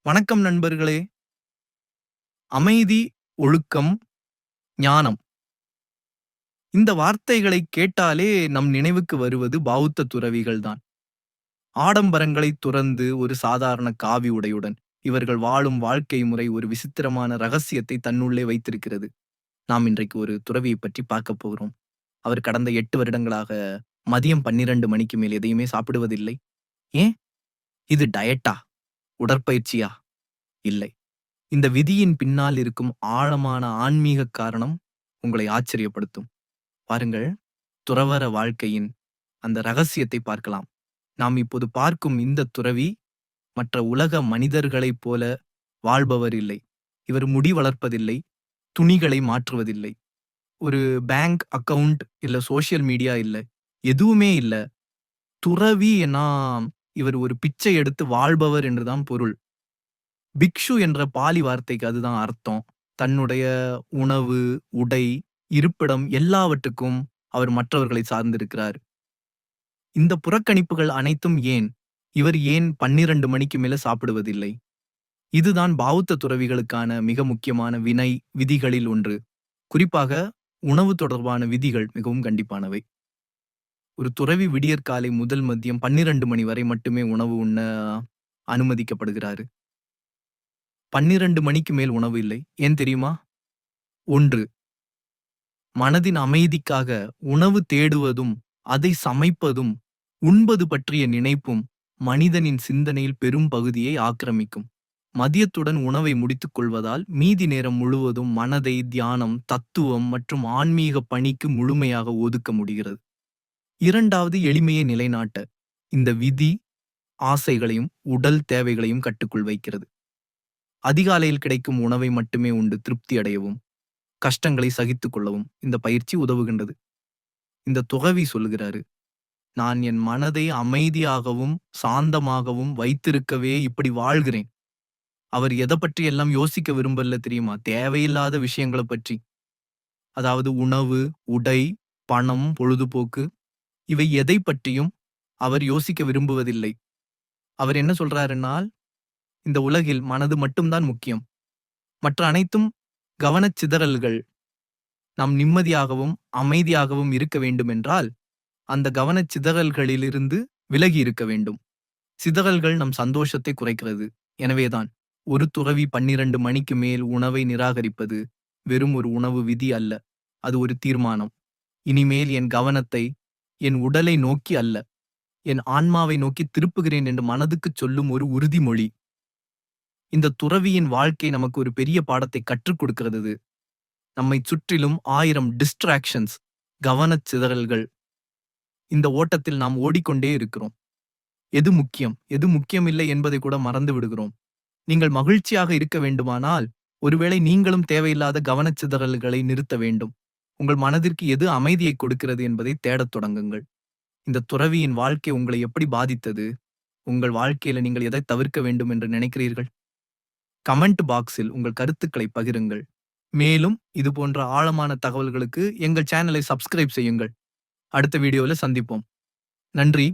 வணக்கம் நண்பர்களே. அமைதி, ஒழுக்கம், ஞானம். இந்த வார்த்தைகளை கேட்டாலே நம் நினைவுக்கு வருவது பௌத்த துறவிகள்தான். ஆடம்பரங்களை துறந்து ஒரு சாதாரண காவி உடையுடன் இவர்கள் வாழும் வாழ்க்கை முறை ஒரு விசித்திரமான ரகசியத்தை தன்னுள்ளே வைத்திருக்கிறது. நாம் இன்றைக்கு ஒரு துறவியை பற்றி பார்க்க போகிறோம். அவர் கடந்த 8 வருடங்களாக மதியம் 12 மணிக்கு மேல் எதையுமே சாப்பிடுவதில்லை. ஏன்? இது டயட்டா? உடற்பயிற்சியா? இல்லை. இந்த விதியின் பின்னால் இருக்கும் ஆழமான ஆன்மீக காரணம் உங்களை ஆச்சரியப்படுத்தும். பாருங்கள், துறவற வாழ்க்கையின் அந்த ரகசியத்தை பார்க்கலாம். நாம் இப்போது பார்க்கும் இந்த துறவி மற்ற உலக மனிதர்களைப் போல வாழ்பவர் இல்லை. இவர் முடி வளர்ப்பதில்லை, துணிகளை மாற்றுவதில்லை, ஒரு பேங்க் அக்கவுண்ட் இல்ல சோசியல் மீடியா இல்ல, எதுவுமே இல்ல. துறவி என்னா இவர் ஒரு பிச்சை எடுத்து வாழ்பவர் என்றுதான் பொருள். பிக்ஷு என்ற பாலி வார்த்தைக்கு அதுதான் அர்த்தம். தன்னுடைய உணவு, உடை, இருப்பிடம் எல்லாவற்றுக்கும் அவர் மற்றவர்களை சார்ந்திருக்கிறார். இந்த புறக்கணிப்புகள் அனைத்தும் ஏன்? இவர் ஏன் 12 மணிக்கு மேல சாப்பிடுவதில்லை? இதுதான் பௌத்த துறவிகளுக்கான மிக முக்கியமான விதிகளில் ஒன்று. குறிப்பாக உணவு தொடர்பான விதிகள் மிகவும் கண்டிப்பானவை. ஒரு துறவி விடியற்காலை முதல் மதியம் 12 மணி வரை மட்டுமே உணவு உண்ண அனுமதிக்கப்படுகிறாரு. 12 மணிக்கு மேல் உணவு இல்லை. ஏன் தெரியுமா? 1. மனதின் அமைதிக்காக உணவு தேடுவதும், அதை சமைப்பதும், உண்பது பற்றிய நினைப்பும் மனிதனின் சிந்தனையில் பெரும் பகுதியை ஆக்கிரமிக்கும். மதியத்துடன் உணவை முடித்துக் கொள்வதால் மீதி நேரம் முழுவதும் மனதை தியானம், தத்துவம் மற்றும் ஆன்மீக பணிக்கு முழுமையாக ஒதுக்க முடிகிறது. 2வது, எளிமையை நிலைநாட்ட. இந்த விதி ஆசைகளையும் உடல் தேவைகளையும் கட்டுக்குள் வைக்கிறது. அதிகாலையில் கிடைக்கும் உணவை மட்டுமே உண்டு திருப்தி அடையவும், கஷ்டங்களை சகித்துக் கொள்ளவும் இந்த பயிற்சி உதவுகின்றது. இந்த துறவி சொல்லுகிறாரு, நான் என் மனதை அமைதியாகவும் சாந்தமாகவும் வைத்திருக்கவே இப்படி வாழ்கிறேன். அவர் எதை பற்றி எல்லாம் யோசிக்க விரும்பல தெரியுமா? தேவையில்லாத விஷயங்களை பற்றி. அதாவது உணவு, உடை, பணம், பொழுதுபோக்கு, இவை எதை பற்றியும் அவர் யோசிக்க விரும்புவதில்லை. அவர் என்ன சொல்றாருன்னால், இந்த உலகில் மனது மட்டும்தான் முக்கியம். மற்ற அனைத்தும் கவனச்சிதறல்கள். நாம் நிம்மதியாகவும் அமைதியாகவும் இருக்க வேண்டுமென்றால் அந்த கவனச்சிதறல்களிலிருந்து விலகி இருக்க வேண்டும். சிதறல்கள் நம் சந்தோஷத்தை குறைக்கிறது. எனவேதான் ஒரு துறவி 12 மணிக்கு மேல் உணவை நிராகரிப்பது வெறும் ஒரு உணவு விதி அல்ல, அது ஒரு தீர்மானம். இனிமேல் என் கவனத்தை என் உடலை நோக்கி அல்ல, என் ஆன்மாவை நோக்கி திருப்புகிறேன் என்று மனதுக்குச் சொல்லும் ஒரு உறுதிமொழி. இந்த துறவியின் வாழ்க்கை நமக்கு ஒரு பெரிய பாடத்தை கற்றுக் கொடுக்கிறது. நம்மை சுற்றிலும் 1000 டிஸ்ட்ராக்ஷன்ஸ், கவனச்சிதறல்கள். இந்த ஓட்டத்தில் நாம் ஓடிக்கொண்டே இருக்கிறோம். எது முக்கியம், எது முக்கியமில்லை என்பதை கூட மறந்து விடுகிறோம். நீங்கள் மகிழ்ச்சியாக இருக்க வேண்டுமானால் ஒருவேளை நீங்களும் தேவையில்லாத கவனச்சிதறல்களை நிறுத்த வேண்டும். உங்கள் மனதிற்கு எது அமைதியை கொடுக்கிறது என்பதை தேடத் தொடங்குங்கள். இந்த துறவியின் வாழ்க்கை உங்களை எப்படி பாதித்தது? உங்கள் வாழ்க்கையில நீங்கள் எதை தவிர்க்க வேண்டும் என்று நினைக்கிறீர்கள்? கமெண்ட் பாக்ஸில் உங்கள் கருத்துக்களை பகிருங்கள். மேலும் இது போன்ற ஆழமான தகவல்களுக்கு எங்கள் சேனலை சப்ஸ்கிரைப் செய்யுங்கள். அடுத்த வீடியோவில் சந்திப்போம். நன்றி.